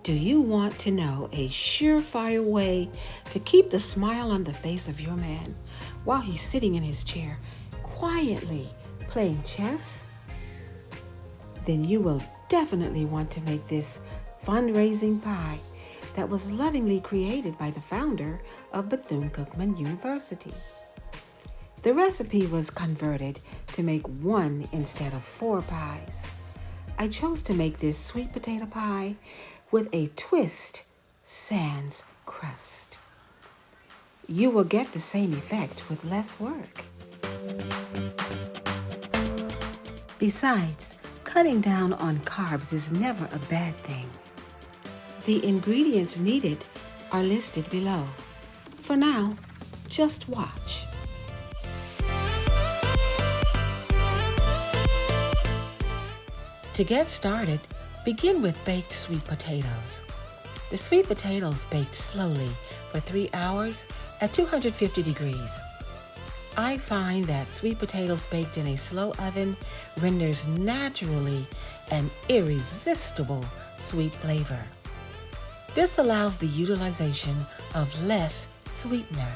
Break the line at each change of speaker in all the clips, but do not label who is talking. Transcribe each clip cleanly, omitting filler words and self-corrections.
Do you want to know a surefire way to keep the smile on the face of your man while he's sitting in his chair, quietly playing chess? Then you will definitely want to make this fundraising pie that was lovingly created by the founder of Bethune-Cookman University. The recipe was converted to make 1 instead of 4 pies. I chose to make this sweet potato pie with a twist sans crust. You will get the same effect with less work. Besides, cutting down on carbs is never a bad thing. The ingredients needed are listed below. For now, just watch. To get started, begin with baked sweet potatoes. The sweet potatoes baked slowly for 3 hours at 250 degrees. I find that sweet potatoes baked in a slow oven renders naturally an irresistible sweet flavor. This allows the utilization of less sweetener.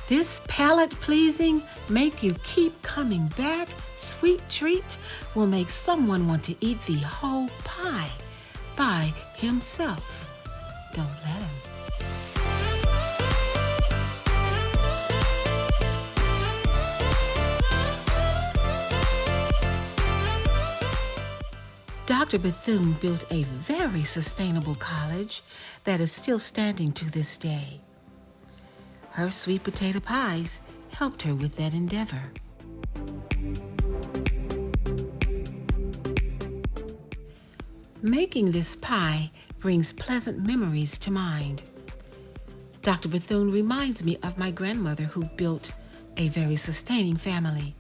This palate-pleasing, make you keep coming back sweet treat will make someone want to eat the whole pie by himself. Don't let him. Dr. Bethune built a very sustainable college that is still standing to this day. Her sweet potato pies helped her with that endeavor. Making this pie brings pleasant memories to mind. Dr. Bethune reminds me of my grandmother who built a very sustaining family.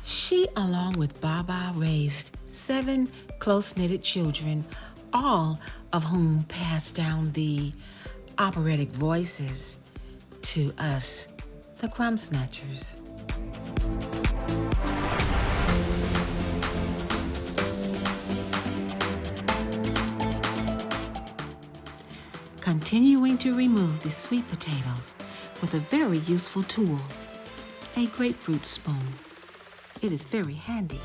She, along with Baba, raised 7 close-knitted children, all of whom passed down the operatic voices to us, the crumb snatchers. Continuing to remove the sweet potatoes with a very useful tool, a grapefruit spoon. It is very handy.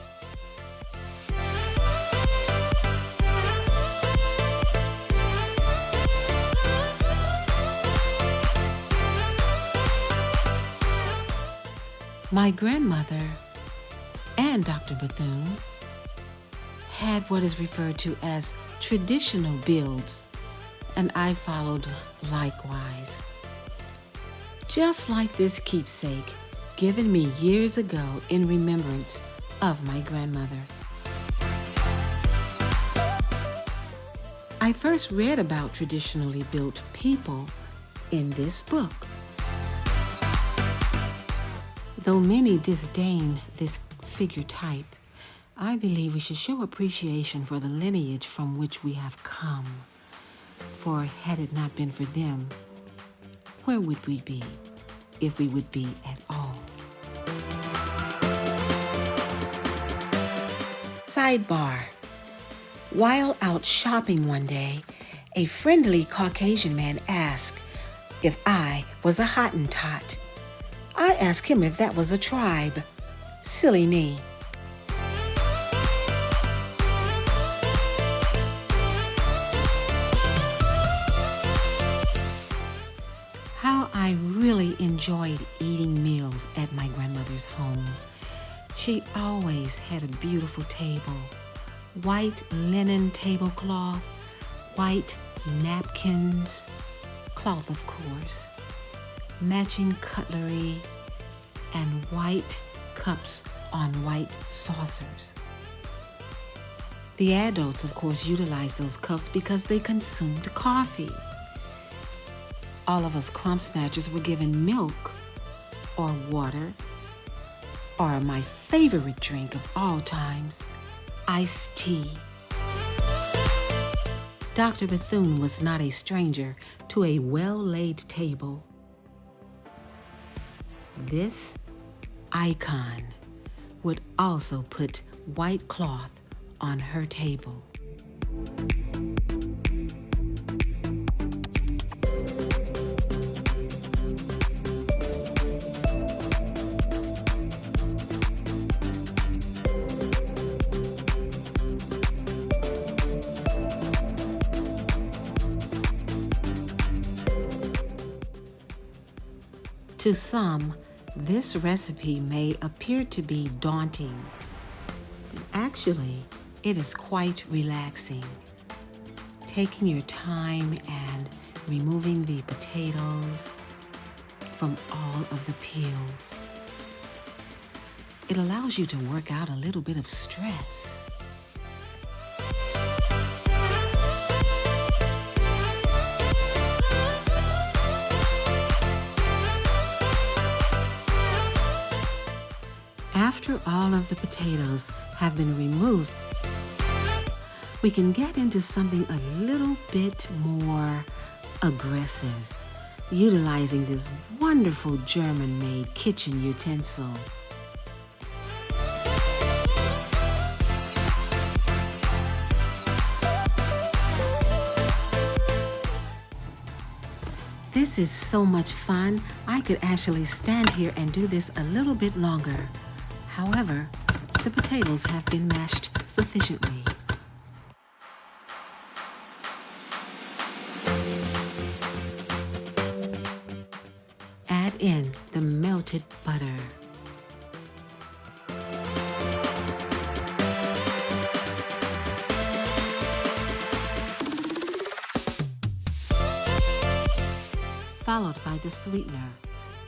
My grandmother and Dr. Bethune had what is referred to as traditional builds, and I followed likewise. Just like this keepsake given me years ago in remembrance of my grandmother. I first read about traditionally built people in this book. Though many disdain this figure type, I believe we should show appreciation for the lineage from which we have come. For had it not been for them, where would we be, if we would be at all? Sidebar. While out shopping one day, a friendly Caucasian man asked if I was a Hottentot. I asked him if that was a tribe. Silly me. How I really enjoyed eating meals at my grandmother's home. She always had a beautiful table, white linen tablecloth, white napkins, cloth of course, matching cutlery, and white cups on white saucers. The adults, of course, utilized those cups because they consumed coffee. All of us crumb snatchers were given milk or water, or my favorite drink of all times, iced tea. Dr. Bethune was not a stranger to a well-laid table. This icon would also put white cloth on her table. To some, this recipe may appear to be daunting. Actually, it is quite relaxing. Taking your time and removing the potatoes from all of the peels. It allows you to work out a little bit of stress. After all of the potatoes have been removed, we can get into something a little bit more aggressive, utilizing this wonderful German-made kitchen utensil. This is so much fun. I could actually stand here and do this a little bit longer. However, the potatoes have been mashed sufficiently. Add in the melted butter. Followed by the sweetener.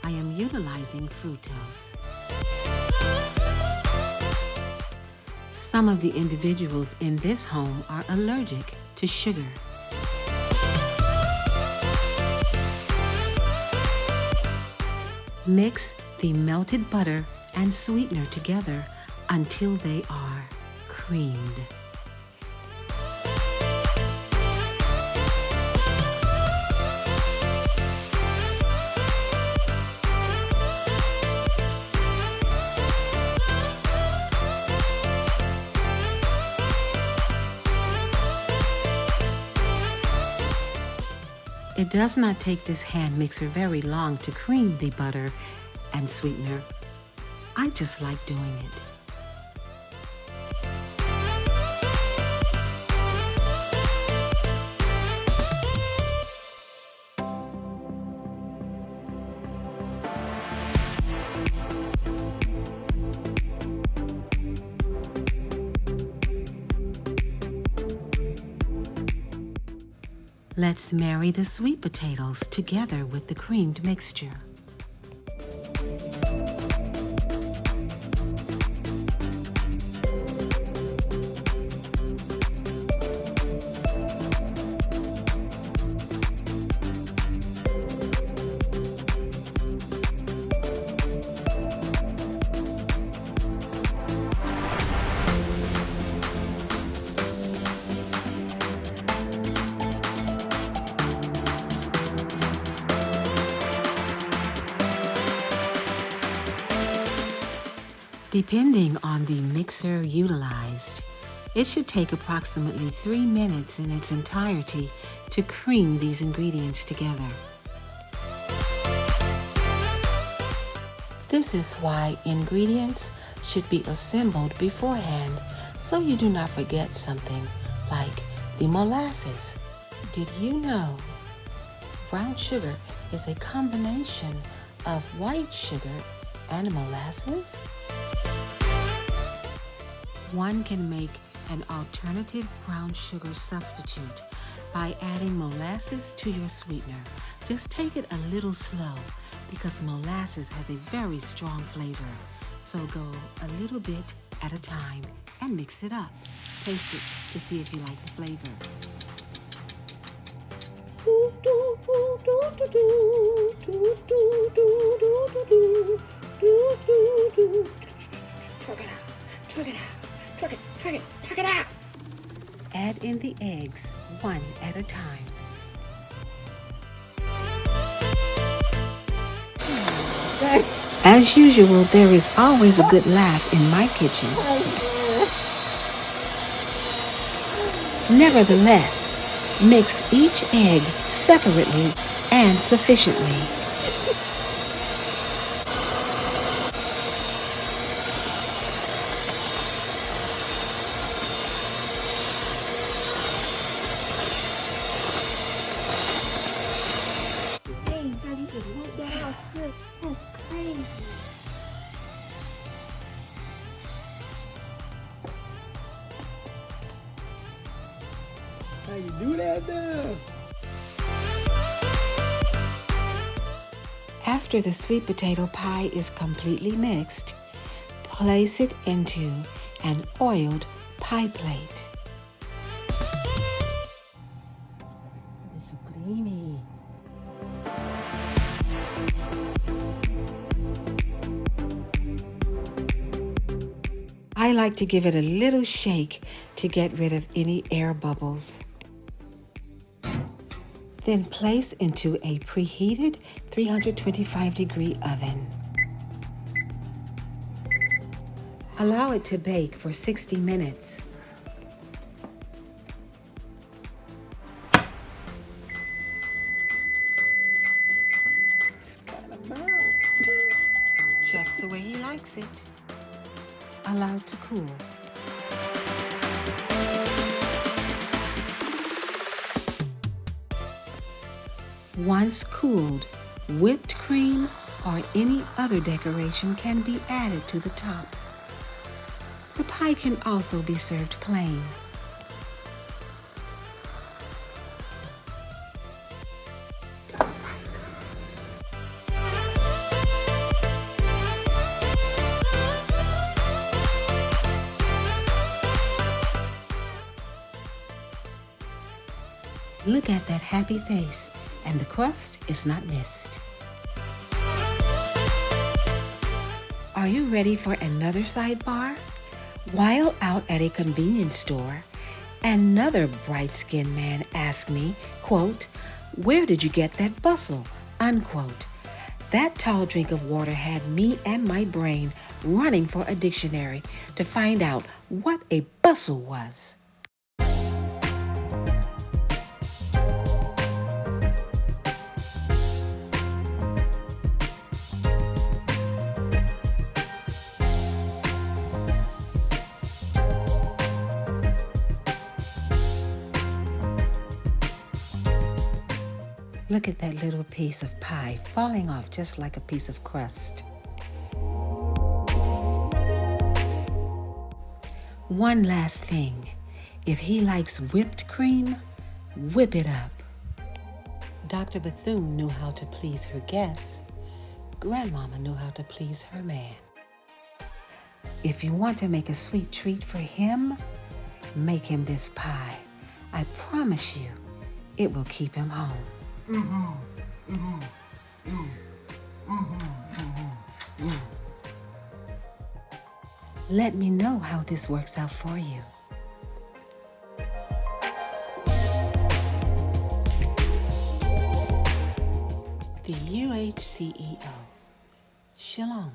I am utilizing fructose. Some of the individuals in this home are allergic to sugar. Mix the melted butter and sweetener together until they are creamed. It does not take this hand mixer very long to cream the butter and sweetener. I just like doing it. Let's marry the sweet potatoes together with the creamed mixture. Depending on the mixer utilized, it should take approximately 3 minutes in its entirety to cream these ingredients together. This is why ingredients should be assembled beforehand so you do not forget something like the molasses. Did you know brown sugar is a combination of white sugar and molasses? One can make an alternative brown sugar substitute by adding molasses to your sweetener. Just take it a little slow because molasses has a very strong flavor. So go a little bit at a time and mix it up. Taste it to see if you like the flavor. Twerk it out, twerk it out. Twerk it out. Add in the eggs, one at a time. As usual, there is always a good laugh in my kitchen. Nevertheless, mix each egg separately and sufficiently.
That's crazy.
How you do that now?
After the sweet potato pie is completely mixed, place it into an oiled pie plate.
It's so creamy.
I like to give it a little shake to get rid of any air bubbles. Then place into a preheated 325-degree oven. Allow it to bake for 60 minutes.
It's kind of burnt.
Just the way he likes it. Allow to cool. Once cooled, whipped cream or any other decoration can be added to the top. The pie can also be served plain. Look at that happy face, and the crust is not missed. Are you ready for another sidebar? While out at a convenience store, another bright-skinned man asked me, quote, "Where did you get that bustle?" unquote. That tall drink of water had me and my brain running for a dictionary to find out what a bustle was. Look at that little piece of pie falling off just like a piece of crust. One last thing. If he likes whipped cream, whip it up. Dr. Bethune knew how to please her guests. Grandmama knew how to please her man. If you want to make a sweet treat for him, make him this pie. I promise you, it will keep him home. Let me know how this works out for you. The UHCEO. Shalom.